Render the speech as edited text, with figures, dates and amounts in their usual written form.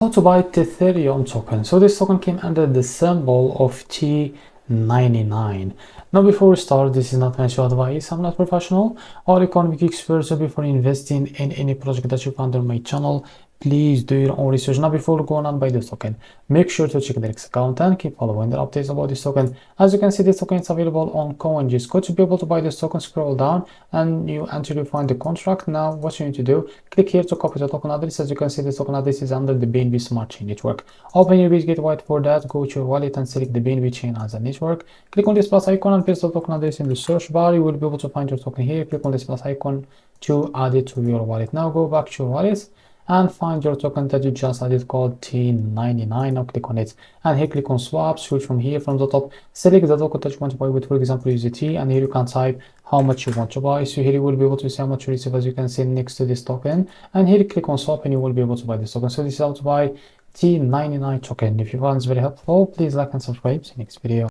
How to buy Tethereum token. So this token came under the symbol of T99. Now before we start, this is not financial advice. I'm not professional or economic expert. So before investing in any project that you find on my channel, please do your own research. Now before going on buy this token, make sure to check the next account and keep following the updates about this token. As you can see, this token is available on CoinGisco. To be able to buy this token, scroll down and until you find the contract. Now what you need to do, click here to copy the token address. As you can see, this token address is under the BNB Smart Chain network. Open your Base Gateway. For that, go to your wallet and select the BNB chain as a network. Click on this plus icon and paste the token address in the search bar. You will be able to find your token here. Click on this plus icon to add it to your wallet. Now go back to your wallet and find your token that you just added called T99. Now click on it and here click on swap. Switch from here from the top, select the token that you want to buy with, for example USDT, and here you can type how much you want to buy. So here you will be able to see how much you receive, as you can see next to this token, and here click on swap and you will be able to buy this token. So this is how to buy T99 token. If you found this very helpful, please like and subscribe. See you next video.